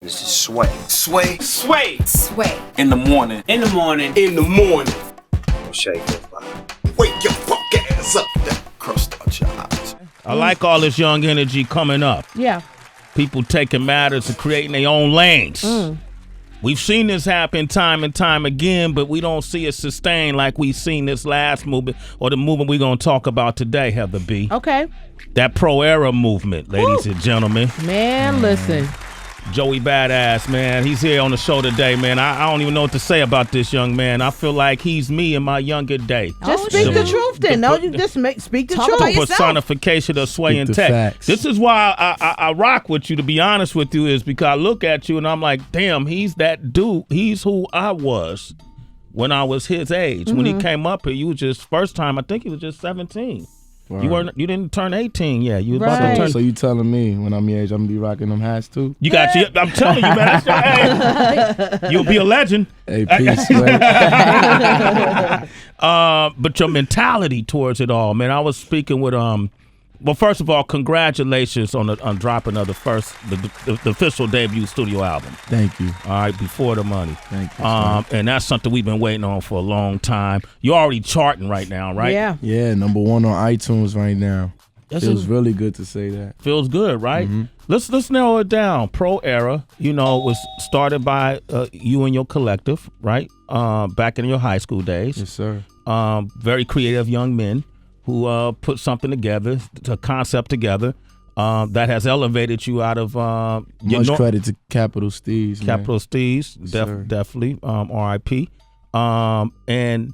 This is Sway. Sway. Sway. Sway. In the morning. In the morning. In the morning. Shake it, body. Wake your fuck ass up. That crust out your eyes. I like all this young energy coming up. Yeah. People taking matters and creating their own lanes. We've seen this happen time and time again, but we don't see it sustained like we've seen this last movement or the movement we're going to talk about today, Heather B. Okay. That pro-era movement, ladies and gentlemen. Man, listen. Joey Bada, man. He's here on the show today, man. I don't even know what to say about this young man. I feel like he's me in my younger day. Just speak the truth then. No, you just speak the truth. The personification of Sway and Tech. This is why I rock with you, to be honest with you, is because I look at you and I'm like, damn, he's that dude. He's who I was when I was his age. When he came up here, you was just, first time, I think he was just 17. Right. You didn't turn 18 yet. You was about to turn. So you telling me when I'm your age, I'm gonna be rocking them hats too? You got you. I'm telling you, man. Hey, you'll be a legend. Hey, peace. But your mentality towards it all, man. I was speaking with well, first of all, congratulations on dropping of the official debut studio album. Thank you. All right, Before the Money. Thank you. And that's something we've been waiting on for a long time. You're already charting right now, right? Yeah. Yeah, #1 on iTunes right now. Feels really good to say that. Feels good, right? Let's narrow it down. Pro Era, was started by you and your collective, right? Back in your high school days. Yes, sir. Very creative young men who put something together, a concept together that has elevated you out of much credit to Capital Steez. Capital Steez, definitely, R.I.P. And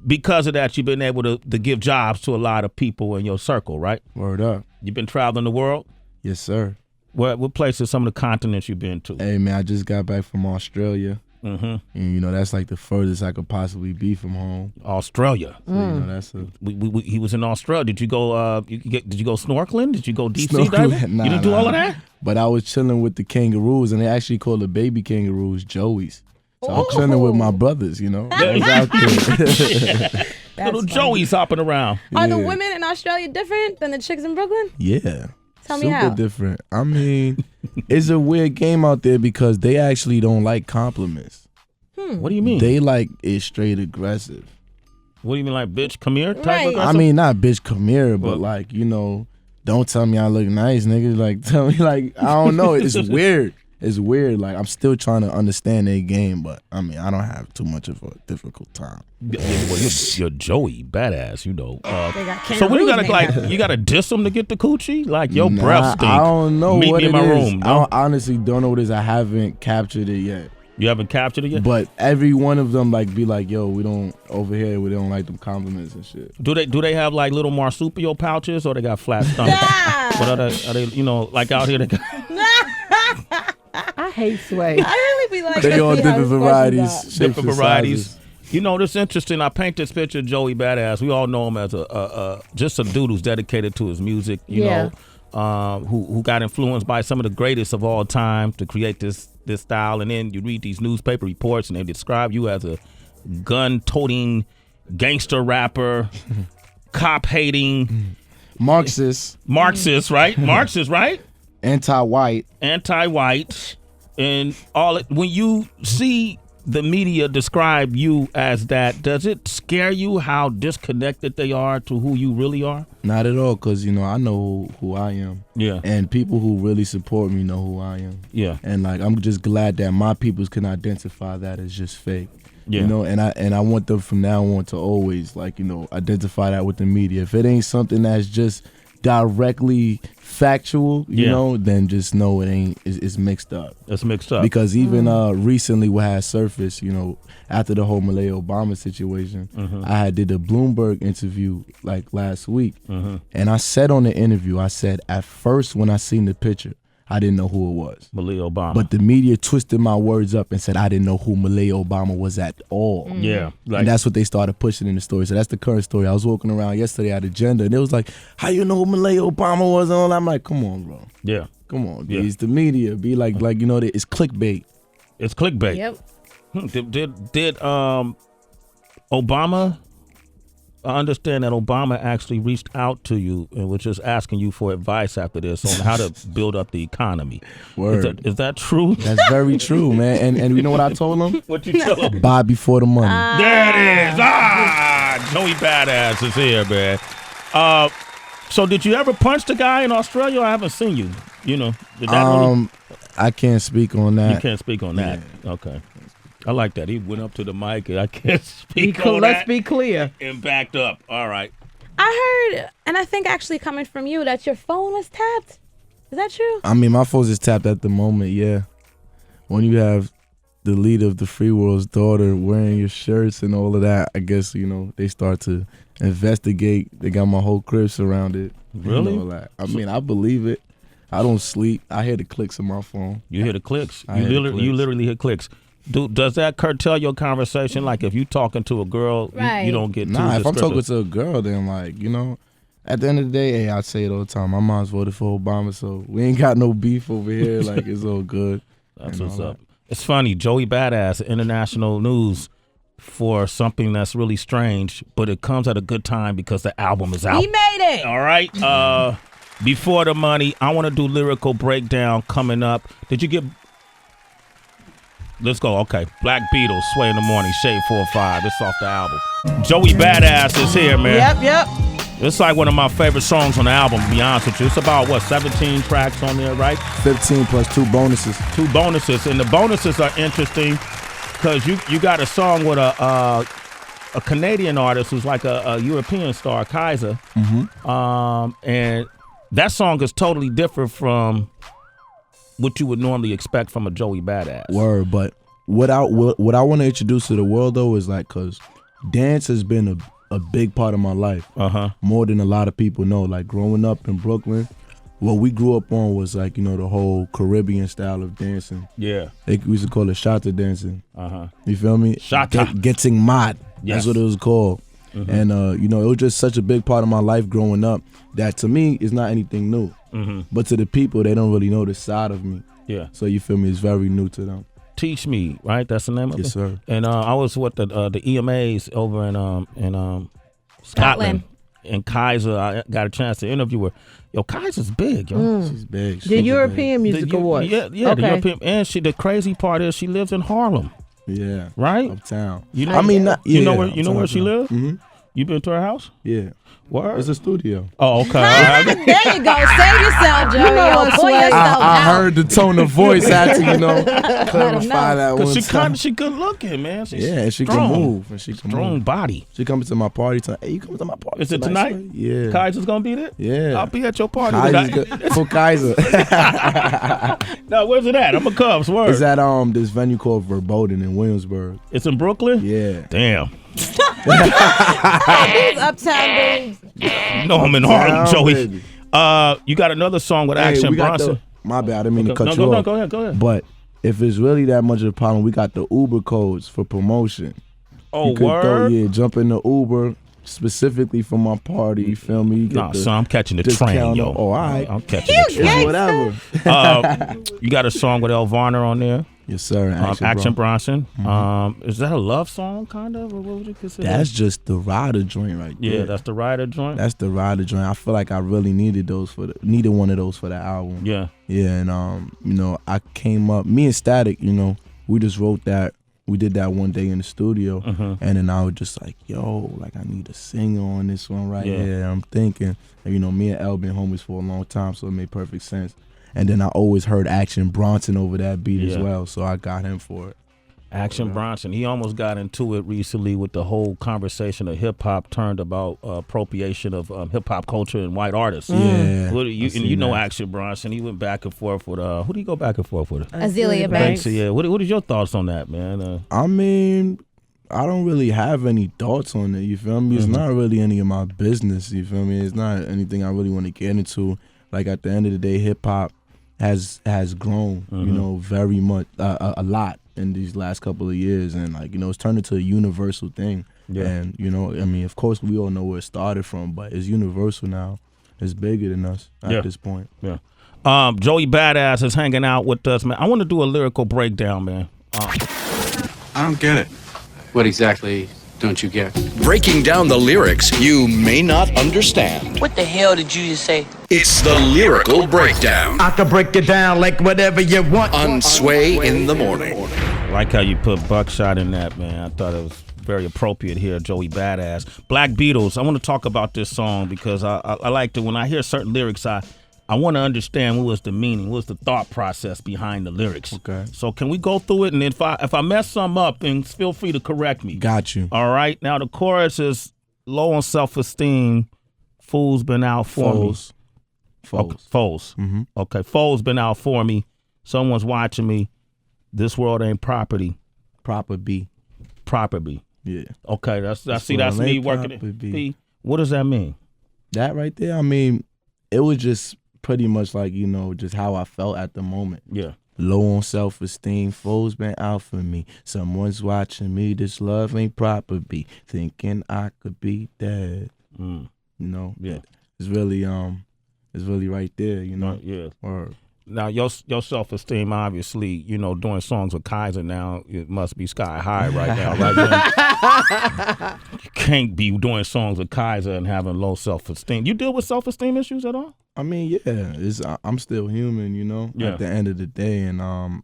because of that, you've been able to give jobs to a lot of people in your circle, right? Word up. You've been traveling the world? Yes, sir. What places, some of the continents you've been to? Hey, man, I just got back from Australia. And that's like the furthest I could possibly be from home. Australia. So, that's he was in Australia. Did you go? Did you go snorkeling? Did you go deep sea diving? Nah, you didn't do all of that. But I was chilling with the kangaroos, and they actually call the baby kangaroos Joeys. So I'm chilling with my brothers, I was out there. Little Joey's hopping around. Are the women in Australia different than the chicks in Brooklyn? Yeah. Tell me how. Super different. I mean, it's a weird game out there because they actually don't like compliments. What do you mean? They like it straight aggressive. What do you mean, like, bitch, come here type Right. aggressive? I mean, not bitch, come here, but like, don't tell me I look nice, nigga. Like, tell me, like, I don't know. It's weird. It's weird. Like, I'm still trying to understand their game, but I mean, I don't have too much of a difficult time. Well, you're Joey Badass, They got So what you gotta kangaroos you gotta diss them to get the coochie? Like your breath stink. I don't know Meet what me in it my is. room. I honestly don't know what it is. I haven't captured it yet. You haven't captured it yet? But every one of them be like, yo, we don't like them compliments and shit. Do they have like little marsupial pouches or they got flat stomachs? What are they like out here they got I hate Sway. I really be like, They all different varieties. different varieties. This interesting. I paint this picture of Joey Badass. We all know him as just a dude who's dedicated to his music, who got influenced by some of the greatest of all time to create this style. And then you read these newspaper reports and they describe you as a gun-toting gangster rapper, cop-hating Marxist, right? Marxist, right? anti-white, and all it. When you see the media describe you as that, does it scare you how disconnected they are to who you really are? Not at all, because I know who I am. Yeah. And people who really support me know who I am. Yeah. And like, I'm just glad that my peoples can identify that as just fake. Yeah. And I want them from now on to always identify that with the media. If it ain't something that's just directly factual, then just know it ain't. It's mixed up. It's mixed up. Because even recently, what had surfaced, after the whole Malia Obama situation, I did a Bloomberg interview like last week, and I said on the interview, I said at first when I seen the picture, I didn't know who it was. Malia Obama. But the media twisted my words up and said I didn't know who Malia Obama was at all. Yeah. And that's what they started pushing in the story. So that's the current story. I was walking around yesterday at Agenda, and it was like, how you know who Malia Obama was? And all that. I'm like, come on, bro. Yeah. Come on. Yeah. It's the media. Be like, it's clickbait. It's clickbait. Yep. Did Obama I understand that Obama actually reached out to you and was just asking you for advice after this on how to build up the economy. Word. Is that true? That's very true, man. And you know what I told him? What you tell him? Buy before the money. There it is. Joey Badass is here, man. So did you ever punch the guy in Australia? I haven't seen you. You know, did that really... I can't speak on that. You can't speak on that. Yeah. Okay. I like that. He went up to the mic and I can't speak on Let's that. be clear. And backed up. All right. I heard, and I think actually coming from you, that your phone was tapped. Is that true? I mean, my phone's is tapped at the moment, yeah. When you have the leader of the free world's daughter wearing your shirts and all of that, I guess, you know, they start to investigate. They got my whole crib surrounded. Really? You know, like, I mean, I believe it. I don't sleep. I hear the clicks on my phone. You hear the clicks. You literally hear clicks. Does that curtail your conversation? Like if you talking to a girl, Right. you don't get too Nah, if I'm talking descriptive? to a girl, then like, you know, at the end of the day, hey, I say it all the time. My mom's voted for Obama, so we ain't got no beef over here. Like, it's all good. That's what's up. It's funny. Joey Badass, international news for something that's really strange, but it comes at a good time because the album is out. He made it. All right. Before the money, I want to do Lyrical Breakdown coming up. Did you get... Let's go. Okay. Black Beatles, Sway in the Morning, Shade 4-5. It's off the album. Joey Badass is here, man. Yep. It's like one of my favorite songs on the album, to be honest with you. It's about, 17 tracks on there, right? 15 plus 2 bonuses. 2 bonuses. And the bonuses are interesting because you got a song with a Canadian artist who's like a European star, Kaiser. Mm-hmm. And that song is totally different from what you would normally expect from a Joey Badass. Word, but what I want to introduce to the world though is like, cause dance has been a big part of my life. More than a lot of people know. Like growing up in Brooklyn, what we grew up on was like, you know, the whole Caribbean style of dancing. Yeah. We used to call it shata dancing. You feel me? Shata. Getting mad. Yes. That's what it was called. And you know, it was just such a big part of my life growing up that to me is not anything new. But to the people, they don't really know the side of me. Yeah. So you feel me? It's very new to them. Teach Me, right? That's the name of it? Yes, sir. And I was with the EMAs over in Scotland. And Kaiser, I got a chance to interview her. Yo, Kaiser's big, yo. She's big. The European Music Awards. Yeah, Okay. the European. And the crazy part is she lives in Harlem. Yeah. Right? Uptown. You know, I mean, not, yeah, you know where she lives? Mm-hmm. You been to her house? Yeah. Where? It's a studio. Oh, okay. There you go. Save yourself, Joey. You know what, Pull Sway? yourself I out. heard the tone of voice. I had to, you know, clarify that one Because time. she good looking, man. She's Yeah, and she strong. can move. And she can Strong move. body. She comes to my party tonight. Hey, you coming to my party? Is it tonight? Sway? Yeah. Kaiser's gonna be there? Yeah. I'll be at your party Kaiser's tonight. good. For Kaiser. No, where's it at? I'm a Cubs. Word. It's at this venue called Verboten in Williamsburg. It's in Brooklyn? Yeah. Damn. These uptown dudes. You know I'm in Harlem, Down, Joey. baby. You got another song with Hey, Action we got Bronson. my bad. I didn't mean to cut No, you go off. ahead. But if it's really that much of a problem, we got the Uber codes for promotion. Oh, You could word? jump in the Uber specifically for my party. You feel me? You get Nah, the son, I'm catching the discount. train, yo. Oh, all right. I'm catching the train. It's whatever. You got a song with El Varner on there. Yes, sir. Action Bronson. Mm-hmm. Is that a love song, kind of? Or what would you consider? That's just the rider joint right there. Yeah, that's the rider joint. That's the rider joint. I feel like I really needed one of those for the album. Yeah. Yeah, and you know, I came up. Me and Static, you know, we just wrote that. We did that one day in the studio, and then I was just like, yo, like I need a singer on this one right here. I'm thinking, and, you know, me and El been homies for a long time, so it made perfect sense. And then I always heard Action Bronson over that beat as well, so I got him for it. Action Bronson. He almost got into it recently with the whole conversation of hip hop turned about appropriation of hip hop culture and white artists. Yeah, You know Action Bronson. He went back and forth with who do you go back and forth with? Azealia Banks. Yeah. What is your thoughts on that, man? I mean, I don't really have any thoughts on it. You feel me? It's not really any of my business. You feel me? It's not anything I really want to get into. Like at the end of the day, hip hop has grown, you know, very much, a lot in these last couple of years, and like, you know, it's turned into a universal thing. Yeah. And you know, I mean, of course, we all know where it started from, but it's universal now. It's bigger than us at this point. Yeah. Joey Badass is hanging out with us, man. I want to do a lyrical breakdown, man. I don't get it. What exactly don't you get? Breaking down the lyrics you may not understand. What the hell did you just say? It's the Lyrical Breakdown I can break it down like whatever you want. on Sway in the Morning. Like how you put Buckshot in that, man. I thought it was very appropriate here, Joey Badass. Black Beatles, I want to talk about this song because I like to, when I hear certain lyrics, I want to understand what was the meaning, what was the thought process behind the lyrics. Okay. So can we go through it? And if I mess some up, then feel free to correct me. Got you. All right. Now the chorus is low on self-esteem. Fool's been out for me. Foes. Okay, foes. Mm-hmm. Okay. Foes been out for me. Someone's watching me. This world ain't property. Proper B. Proper B. Yeah. Okay. That's This me world ain't working proper it. B. B. What does that mean? That right there, I mean, it was just pretty much like, you know, just how I felt at the moment. Yeah. Low on self-esteem, foes been out for me. Someone's watching me, this love ain't proper B. Thinking I could be dead. Mm. You know? Yeah. It's really right there, you know? Yeah. Or Now your self-esteem, obviously, you know, doing songs with Kaiser now, it must be sky high right now, right? You can't be doing songs with Kaiser and having low self-esteem. You deal with self-esteem issues at all? I mean, yeah, I'm still human, you know, at the end of the day. And,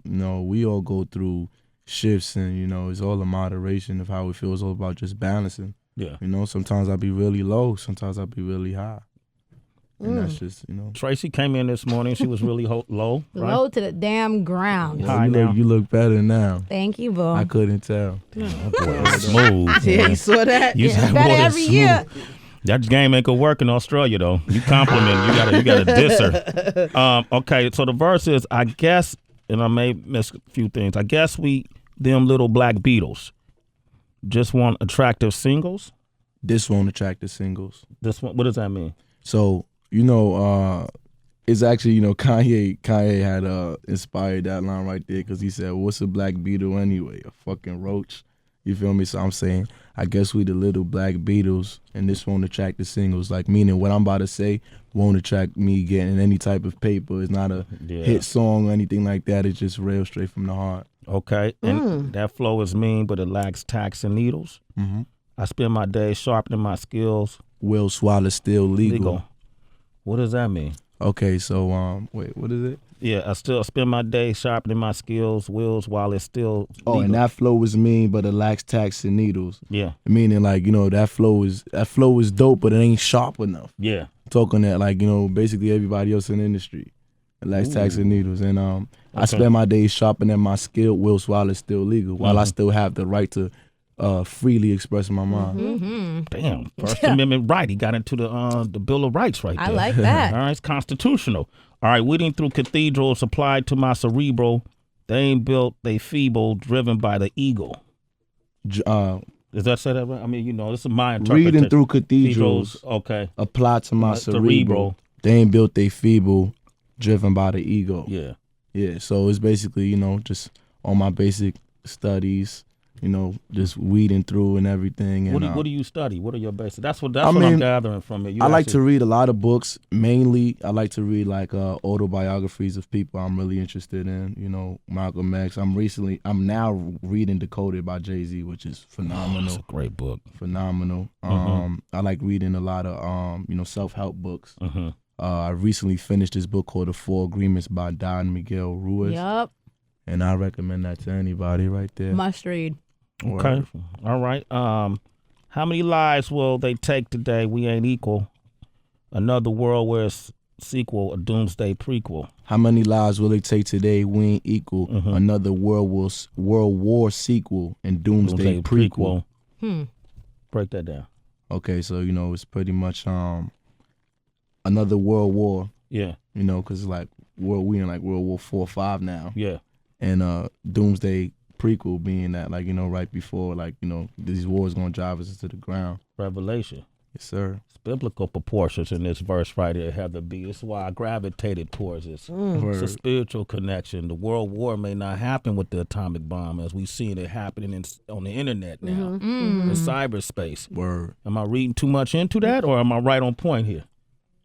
you know, we all go through shifts and, you know, it's all a moderation of how we feel. It's all about just balancing. Yeah. You know, sometimes I'll be really low. Sometimes I'll be really high. And that's just, you know. Tracy came in this morning. She was really low, right? Low to the damn ground. High you, now. you look better now. Thank you, boo. I couldn't tell. That boy is smooth. Yeah, man. you saw that? You It's said, better boy, that's every smooth. year. That game ain't gonna work in Australia though. You compliment, you gotta diss her. Okay, so the verse is, I guess, and I may miss a few things. I guess we them little black Beatles just want attractive singles. This won't attract the singles. This one, what does that mean? So, you know, it's actually, you know, Kanye had inspired that line right there because he said, what's a black beetle anyway? A fucking roach. You feel me? So I'm saying, I guess we the little black Beatles, and this won't attract the singles. Like, meaning what I'm about to say won't attract me getting any type of paper. It's not a hit song or anything like that. It's just real straight from the heart. Okay, and that flow is mean, but it lacks tacks and needles. Mm-hmm. I spend my days sharpening my skills. Will swallow still legal. What does that mean? Okay, so wait, what is it? Yeah, I still spend my days sharpening my skills, wills, while it's still legal. Oh, and that flow was mean, but it lacks tacks and needles. Yeah. Meaning, like, you know, that flow is dope, but it ain't sharp enough. Yeah. Talking that, like, you know, basically everybody else in the industry. It lacks tacks and needles. And I spend my days sharpening my skill, whilst while it's still legal, while I still have the right to freely express my mind. Mm-hmm. Damn, First Amendment right. He got into the Bill of Rights right there. I like that. All right, it's constitutional. All right, weeding through cathedrals applied to my cerebral. They ain't built, they feeble, driven by the ego. Does that say that right? I mean, you know, this is my interpretation. Reading through cathedrals, okay, applied to my cerebral. They ain't built, they feeble, driven by the ego. Yeah. Yeah, so it's basically, you know, just on my basic studies, you know, just weeding through and everything. And, what do you study? What are your basics? That's what I'm gathering from it. I like to read a lot of books. Mainly, I like to read like autobiographies of people I'm really interested in. You know, Malcolm X. I'm now reading Decoded by Jay-Z, which is phenomenal. It's a great book. Phenomenal. I like reading a lot of you know, self-help books. I recently finished this book called The Four Agreements by Don Miguel Ruiz. Yup. And I recommend that to anybody right there. Must read. Okay. All right. How many lives will they take today? We ain't equal. Another world where it's sequel, a doomsday prequel. How many lives will they take today? We ain't equal. Another world war sequel and doomsday prequel. Break that down. Okay, so you know it's pretty much another world war. Yeah. You know, because like we in like World War 4 or 5 now. Yeah. And doomsday prequel being that, like, you know, right before, like, you know, these wars gonna drive us into the ground. Revelation. Yes, sir. It's biblical proportions in this verse right here, Heather B. It's why I gravitated towards this. It's a spiritual connection. The world war may not happen with the atomic bomb as we see it happening on the internet now, in cyberspace. Word. Am I reading too much into that, or am I right on point here?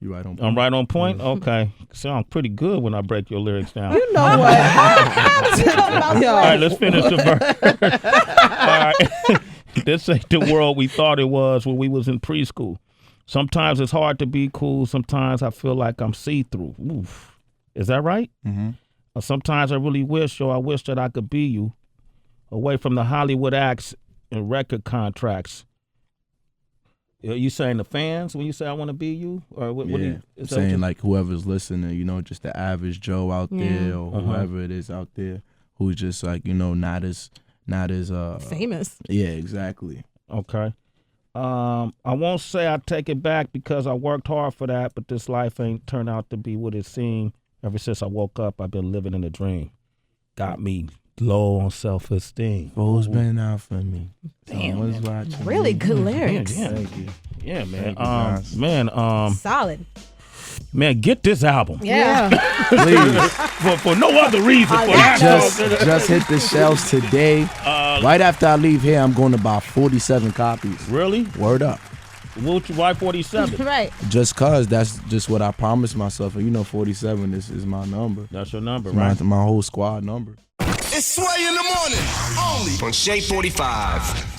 You right on point. I'm right on point? Okay. Sound pretty good when I break your lyrics down. You know what? All right, let's finish the verse. All right. This ain't the world we thought it was when we was in preschool. Sometimes it's hard to be cool. Sometimes I feel like I'm see-through. Oof. Is that right? Mm-hmm. Or sometimes I really wish, or I wish that I could be you, away from the Hollywood acts and record contracts. Are you saying the fans when you say I want to be you? Or what Yeah, do you, is that saying like whoever's listening, you know, just the average Joe out there or whoever it is out there who's just like, you know, not as famous. Yeah, exactly. Okay. I won't say I take it back because I worked hard for that, but this life ain't turned out to be what it seemed. Ever since I woke up, I've been living in a dream. Got me low on self-esteem. Fool's been out for me. Damn, Someone's watching really me. good lyrics. Thank you. Yeah, man. Thank you, guys. Solid. Man, get this album. Yeah. Please. For no other reason. For that Just hit the shelves today. Right after I leave here, I'm going to buy 47 copies. Really? Word up. Why 47? Right. Just cause that's just what I promised myself. And you know 47 is my number. That's your number, It's right? my whole squad number. It's Sway in the morning, only on Shade 45.